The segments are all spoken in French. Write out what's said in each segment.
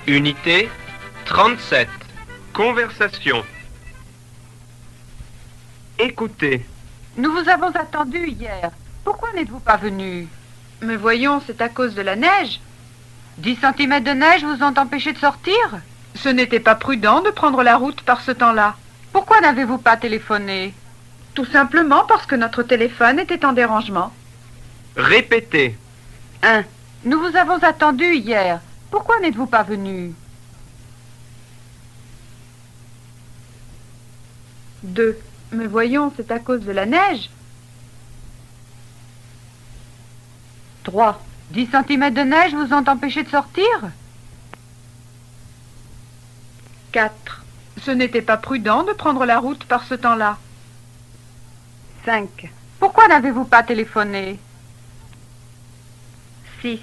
Unité 37. Conversation. Écoutez. Nous vous avons attendu hier. Pourquoi n'êtes-vous pas venu? Mais voyons, c'est à cause de la neige. 10 centimètres de neige vous ont empêché de sortir? Ce n'était pas prudent de prendre la route par ce temps-là. Pourquoi n'avez-vous pas téléphoné? Tout simplement parce que notre téléphone était en dérangement. Répétez. 1. Nous vous avons attendu hier. Pourquoi n'êtes-vous pas venu? 2. Mais voyons, c'est à cause de la neige. 3. 10 centimètres de neige vous ont empêché de sortir? 4. Ce n'était pas prudent de prendre la route par ce temps-là. 5. Pourquoi n'avez-vous pas téléphoné? 6.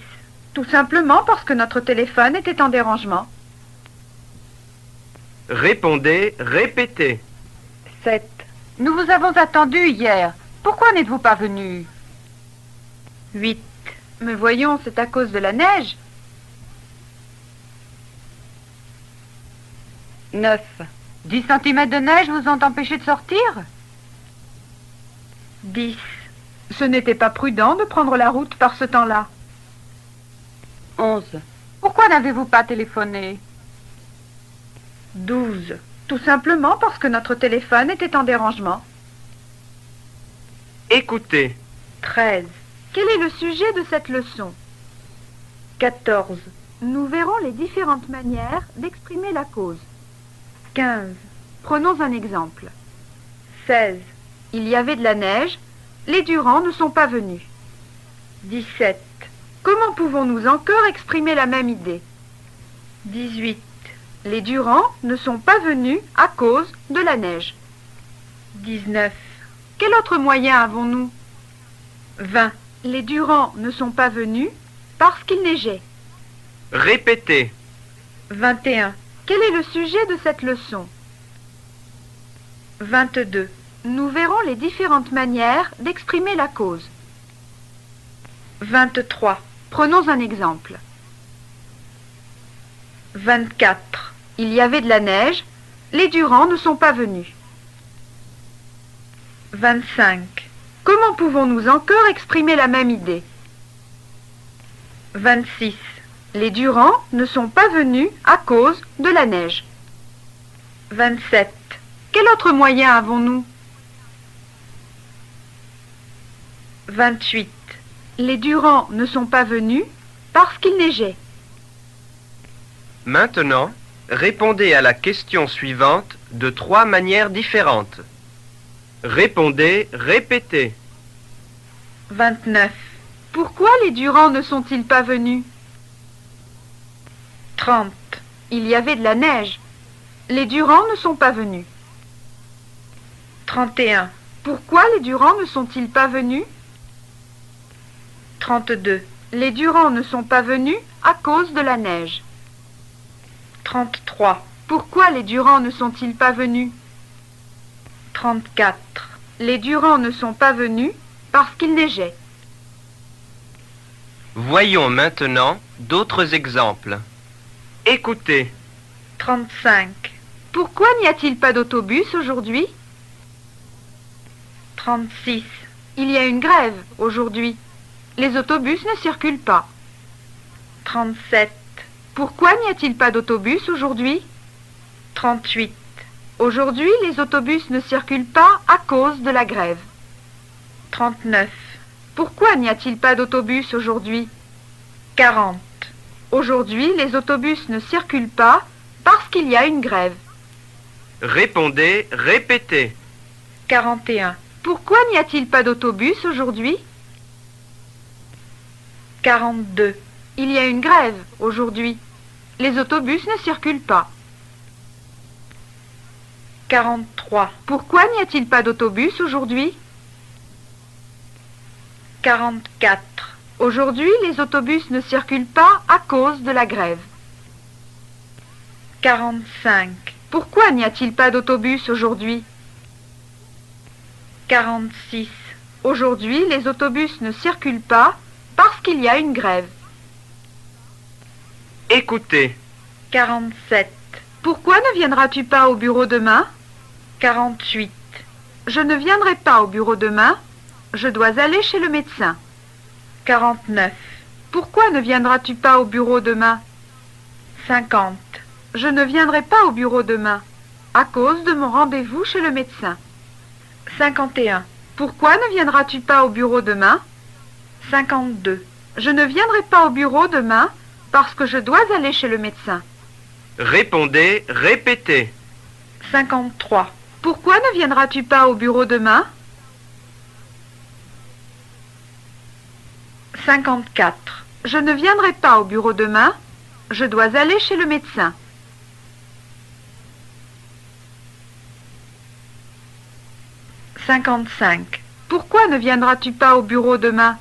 Tout simplement parce que notre téléphone était en dérangement. Répondez, répétez. 7. Nous vous avons attendu hier. Pourquoi n'êtes-vous pas venu? 8. Mais voyons, c'est à cause de la neige. 9. 10 centimètres de neige vous ont empêché de sortir? 10. Ce n'était pas prudent de prendre la route par ce temps-là. 11. Pourquoi n'avez-vous pas téléphoné? 12. Tout simplement parce que notre téléphone était en dérangement. Écoutez. 13. Quel est le sujet de cette leçon? 14. Nous verrons les différentes manières d'exprimer la cause. 15. Prenons un exemple. 16. Il y avait de la neige. Les Durand ne sont pas venus. 17. Comment pouvons-nous encore exprimer la même idée? 18. Les Durand ne sont pas venus à cause de la neige. 19. Quel autre moyen avons-nous? 20. Les Durand ne sont pas venus parce qu'il neigeait. Répétez. 21. Quel est le sujet de cette leçon? 22. Nous verrons les différentes manières d'exprimer la cause. 23. Prenons un exemple. 24. Il y avait de la neige. Les Durand ne sont pas venus. 25. Comment pouvons-nous encore exprimer la même idée? 26. Les Durand ne sont pas venus à cause de la neige. 27. Quel autre moyen avons-nous? 28. Les Durand ne sont pas venus parce qu'il neigeait. Maintenant, répondez à la question suivante de 3 manières différentes. Répondez, répétez. 29. Pourquoi les Durand ne sont-ils pas venus? 30. Il y avait de la neige. Les Durand ne sont pas venus. 31. Pourquoi les Durand ne sont-ils pas venus? 32. Les Durand ne sont pas venus à cause de la neige. 33. Pourquoi les Durand ne sont-ils pas venus? 34. Les Durand ne sont pas venus parce qu'il neigeait. Voyons maintenant d'autres exemples. Écoutez. 35. Pourquoi n'y a-t-il pas d'autobus aujourd'hui? 36. Il y a une grève aujourd'hui. Les autobus ne circulent pas. 37. Pourquoi n'y a-t-il pas d'autobus aujourd'hui? 38. Aujourd'hui, les autobus ne circulent pas à cause de la grève. 39. Pourquoi n'y a-t-il pas d'autobus aujourd'hui? 40. Aujourd'hui, les autobus ne circulent pas parce qu'il y a une grève. Répondez, répétez. 41. Pourquoi n'y a-t-il pas d'autobus aujourd'hui? 42. Il y a une grève aujourd'hui. Les autobus ne circulent pas. 43. Pourquoi n'y a-t-il pas d'autobus aujourd'hui? 44. Aujourd'hui, les autobus ne circulent pas à cause de la grève. 45. Pourquoi n'y a-t-il pas d'autobus aujourd'hui? 46. Aujourd'hui, les autobus ne circulent pas parce qu'il y a une grève. Écoutez. 47. Pourquoi ne viendras-tu pas au bureau demain? 48. Je ne viendrai pas au bureau demain. Je dois aller chez le médecin. 49. Pourquoi ne viendras-tu pas au bureau demain? 50. Je ne viendrai pas au bureau demain à cause de mon rendez-vous chez le médecin. 51. Pourquoi ne viendras-tu pas au bureau demain? 52. Je ne viendrai pas au bureau demain parce que je dois aller chez le médecin. Répondez, répétez. 53. Pourquoi ne viendras-tu pas au bureau demain? 54. Je ne viendrai pas au bureau demain. Je dois aller chez le médecin. 55. Pourquoi ne viendras-tu pas au bureau demain?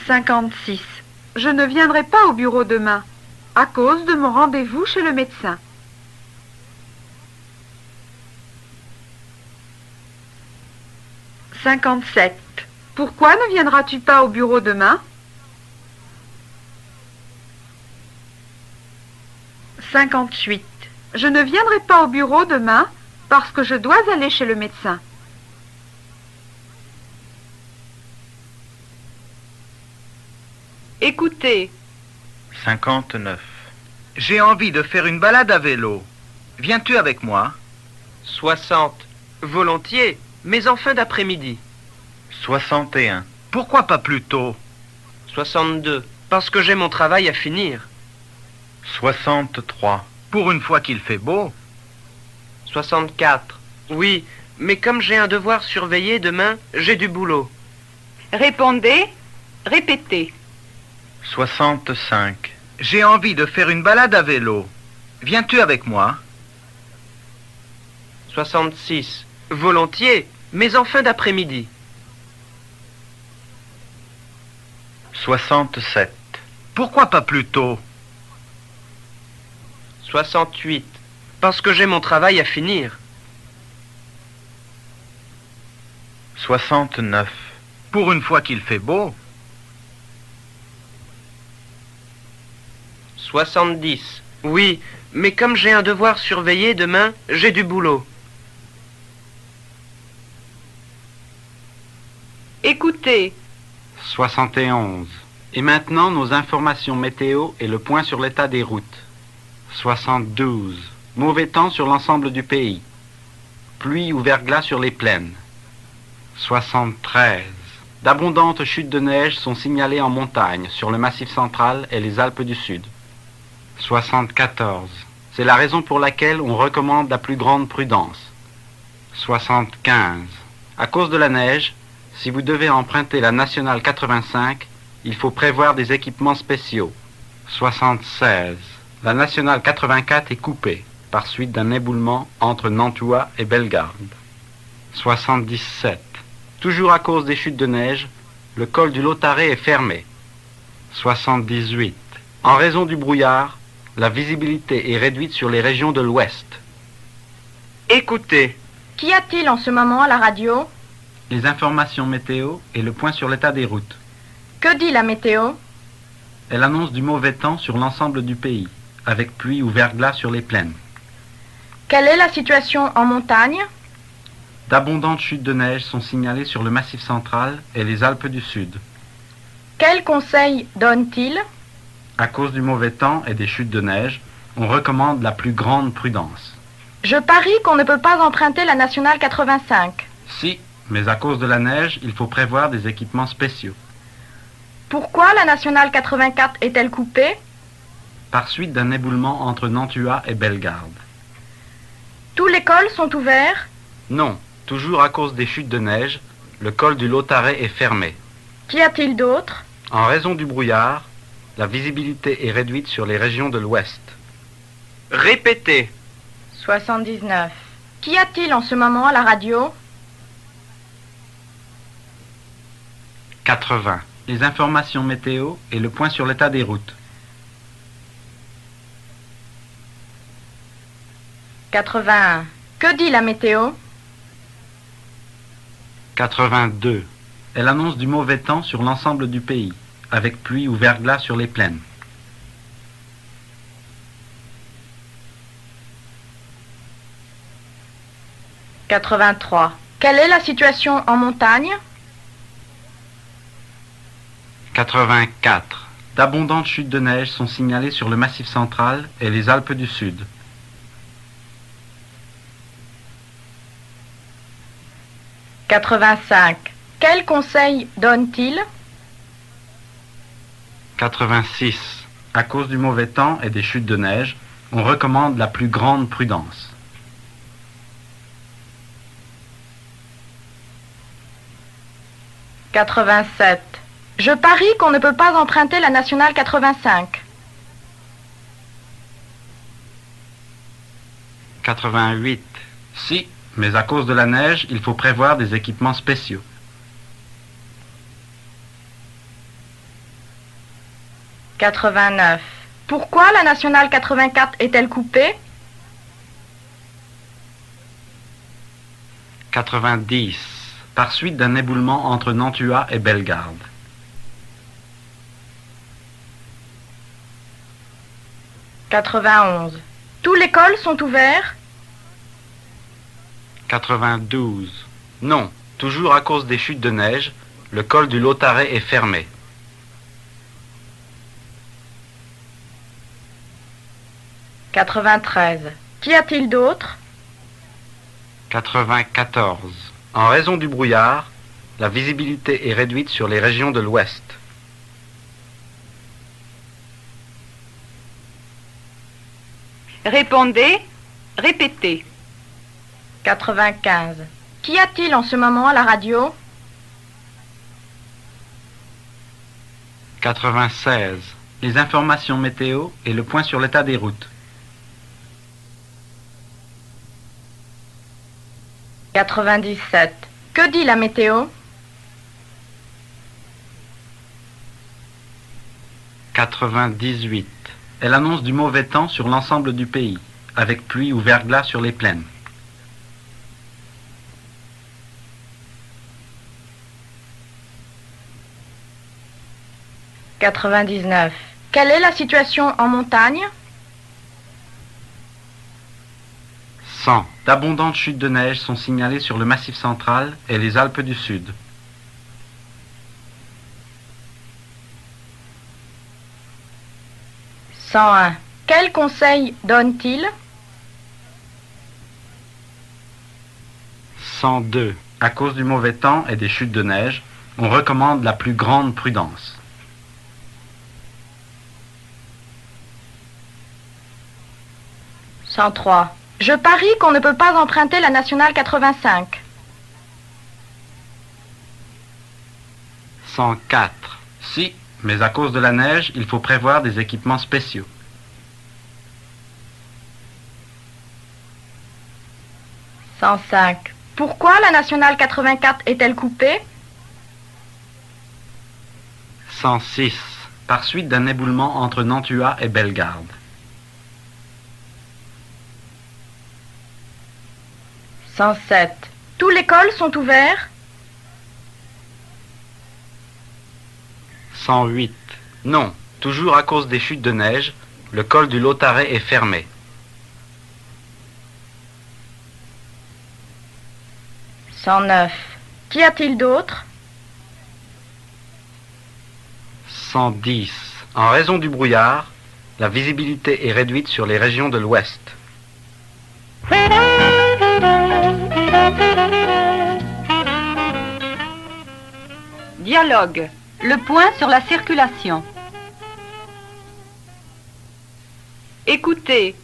56. Je ne viendrai pas au bureau demain à cause de mon rendez-vous chez le médecin. 57. Pourquoi ne viendras-tu pas au bureau demain? 58. Je ne viendrai pas au bureau demain parce que je dois aller chez le médecin. Écoutez. 59. J'ai envie de faire une balade à vélo. Viens-tu avec moi? 60. Volontiers, mais en fin d'après-midi. 61. Pourquoi pas plus tôt? 62. Parce que j'ai mon travail à finir. 63. Pour une fois qu'il fait beau. 64. Oui, mais comme j'ai un devoir surveillé demain, j'ai du boulot. Répondez, répétez. 65. J'ai envie de faire une balade à vélo. Viens-tu avec moi? 66. Volontiers, mais en fin d'après-midi. 67. Pourquoi pas plus tôt? 68. Parce que j'ai mon travail à finir. 69. Pour une fois qu'il fait beau. 70. Oui, mais comme j'ai un devoir surveillé demain, j'ai du boulot. Écoutez. 71. Et maintenant, nos informations météo et le point sur l'état des routes. 72. Mauvais temps sur l'ensemble du pays. Pluie ou verglas sur les plaines. 73. D'abondantes chutes de neige sont signalées en montagne, sur le Massif central et les Alpes du Sud. 74. C'est la raison pour laquelle on recommande la plus grande prudence. 75. À cause de la neige, si vous devez emprunter la nationale 85, il faut prévoir des équipements spéciaux. 76. La nationale 84 est coupée, par suite d'un éboulement entre Nantua et Bellegarde. 77. Toujours à cause des chutes de neige, le col du Lautaret est fermé. 78. En raison du brouillard, la visibilité est réduite sur les régions de l'ouest. Écoutez. Qu'y a-t-il en ce moment à la radio? Les informations météo et le point sur l'état des routes. Que dit la météo? Elle annonce du mauvais temps sur l'ensemble du pays, avec pluie ou verglas sur les plaines. Quelle est la situation en montagne? D'abondantes chutes de neige sont signalées sur le Massif central et les Alpes du Sud. Quels conseils donne-t-il? À cause du mauvais temps et des chutes de neige, on recommande la plus grande prudence. Je parie qu'on ne peut pas emprunter la nationale 85. Si, mais à cause de la neige, il faut prévoir des équipements spéciaux. Pourquoi la nationale 84 est-elle coupée? Par suite d'un éboulement entre Nantua et Bellegarde. Tous les cols sont ouverts? Non, toujours à cause des chutes de neige, le col du Lautaret est fermé. Qu'y a-t-il d'autre? En raison du brouillard, la visibilité est réduite sur les régions de l'ouest. Répétez. 79. Qu'y a-t-il en ce moment à la radio? 80. Les informations météo et le point sur l'état des routes. 81. Que dit la météo? 82. Elle annonce du mauvais temps sur l'ensemble du pays, avec pluie ou verglas sur les plaines. « 83. Quelle est la situation en montagne? 84. D'abondantes chutes de neige sont signalées sur le Massif central et les Alpes du Sud. 85. Quel conseil donne-t-il? 86. À cause du mauvais temps et des chutes de neige, on recommande la plus grande prudence. 87. Je parie qu'on ne peut pas emprunter la nationale 85. 88. Si, mais à cause de la neige, il faut prévoir des équipements spéciaux. 89. Pourquoi la nationale 84 est-elle coupée? 90. Par suite d'un éboulement entre Nantua et Bellegarde. 91. Tous les cols sont ouverts? 92. Non, toujours à cause des chutes de neige, le col du Lautaret est fermé. 93. Qu'y a-t-il d'autre? 94. En raison du brouillard, la visibilité est réduite sur les régions de l'ouest. Répondez, répétez. 95. Qu'y a-t-il en ce moment à la radio? 96. Les informations météo et le point sur l'état des routes. 97. Que dit la météo? 98. Elle annonce du mauvais temps sur l'ensemble du pays, avec pluie ou verglas sur les plaines. 99. Quelle est la situation en montagne? 100. D'abondantes chutes de neige sont signalées sur le Massif central et les Alpes du Sud. 101. Quel conseil donne-t-il? 102. À cause du mauvais temps et des chutes de neige, on recommande la plus grande prudence. 103. Je parie qu'on ne peut pas emprunter la nationale 85. 104. Si, mais à cause de la neige, il faut prévoir des équipements spéciaux. 105. Pourquoi la nationale 84 est-elle coupée? 106. Par suite d'un éboulement entre Nantua et Bellegarde. 107. Tous les cols sont ouverts? 108. Non, toujours à cause des chutes de neige, le col du Lautaret est fermé. 109. Qu'y a-t-il d'autre? 110. En raison du brouillard, la visibilité est réduite sur les régions de l'ouest. Dialogue. Le point sur la circulation. Écoutez.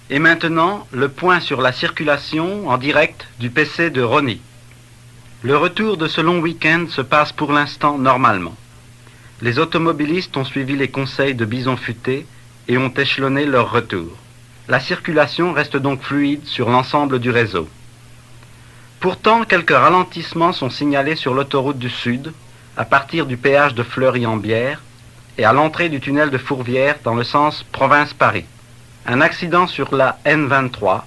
Et maintenant, le point sur la circulation en direct du PC de Rony. Le retour de ce long week-end se passe pour l'instant normalement. Les automobilistes ont suivi les conseils de Bison Futé et ont échelonné leur retour. La circulation reste donc fluide sur l'ensemble du réseau. Pourtant, quelques ralentissements sont signalés sur l'autoroute du Sud, à partir du péage de Fleury-en-Bière et à l'entrée du tunnel de Fourvière dans le sens province-Paris. Un accident sur la N23,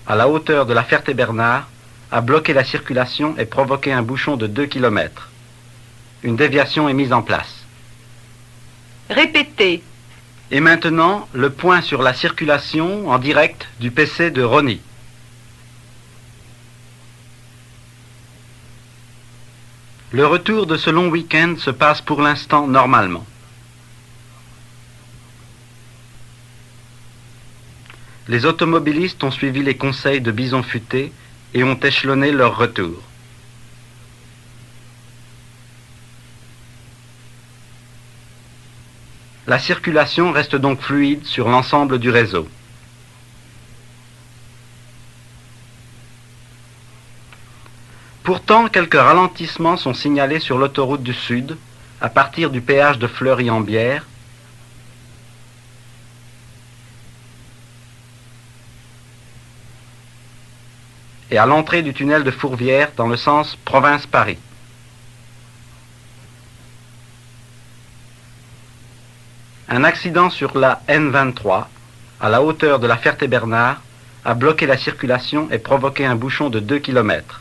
à la hauteur de la Ferté-Bernard, a bloqué la circulation et provoqué un bouchon de 2 km. Une déviation est mise en place. Répétez. Et maintenant, le point sur la circulation en direct du PC de Rony. Le retour de ce long week-end se passe pour l'instant normalement. Les automobilistes ont suivi les conseils de Bison Futé et ont échelonné leur retour. La circulation reste donc fluide sur l'ensemble du réseau. Pourtant, quelques ralentissements sont signalés sur l'autoroute du Sud, à partir du péage de Fleury-en-Bière, et à l'entrée du tunnel de Fourvière dans le sens province-Paris. Un accident sur la N23, à la hauteur de la Ferté-Bernard, a bloqué la circulation et provoqué un bouchon de 2 km.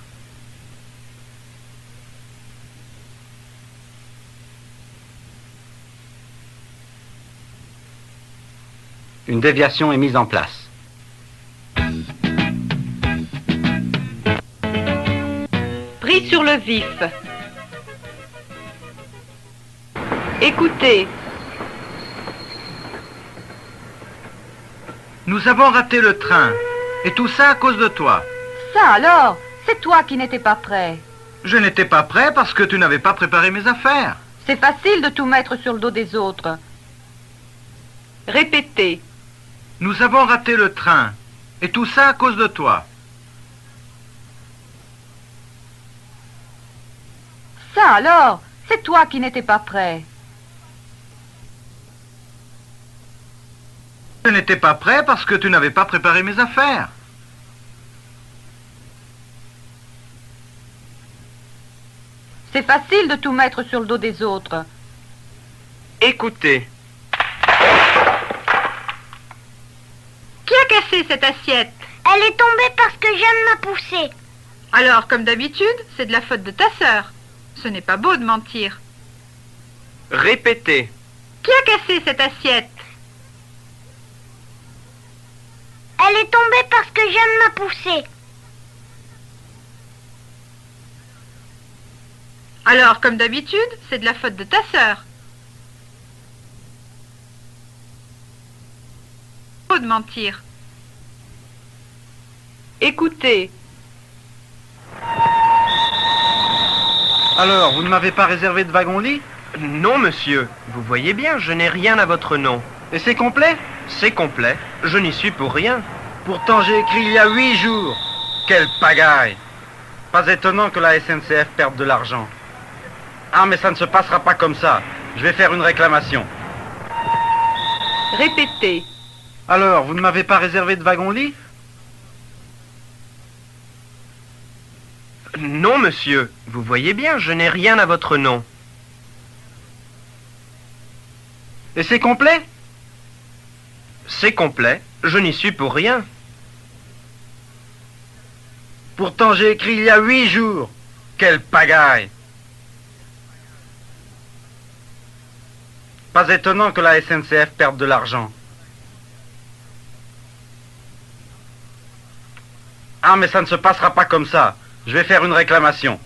Une déviation est mise en place. Pris sur le vif. Écoutez. Nous avons raté le train. Et tout ça à cause de toi. Ça alors, c'est toi qui n'étais pas prêt. Je n'étais pas prêt parce que tu n'avais pas préparé mes affaires. C'est facile de tout mettre sur le dos des autres. Répétez. Nous avons raté le train. Et tout ça à cause de toi. Ça alors, c'est toi qui n'étais pas prêt. Je n'étais pas prêt parce que tu n'avais pas préparé mes affaires. C'est facile de tout mettre sur le dos des autres. Écoutez. Qui a cassé cette assiette? Elle est tombée parce que Jeanne m'a poussée. Alors, comme d'habitude, c'est de la faute de ta sœur. Ce n'est pas beau de mentir. Répétez. Qui a cassé cette assiette? Elle est tombée parce que Jeanne m'a poussée. Alors, comme d'habitude, c'est de la faute de ta sœur. Beau de mentir. Écoutez. Alors, vous ne m'avez pas réservé de wagon-lit? Non, monsieur. Vous voyez bien, je n'ai rien à votre nom. Et c'est complet? C'est complet. Je n'y suis pour rien. Pourtant, j'ai écrit il y a 8 jours. Quelle pagaille! Pas étonnant que la SNCF perde de l'argent. Ah, mais ça ne se passera pas comme ça. Je vais faire une réclamation. Répétez. Alors, vous ne m'avez pas réservé de wagon-lit? Non, monsieur. Vous voyez bien, je n'ai rien à votre nom. Et c'est complet? C'est complet. Je n'y suis pour rien. Pourtant, j'ai écrit il y a 8 jours. Quelle pagaille! Pas étonnant que la SNCF perde de l'argent. Ah, mais ça ne se passera pas comme ça. Je vais faire une réclamation.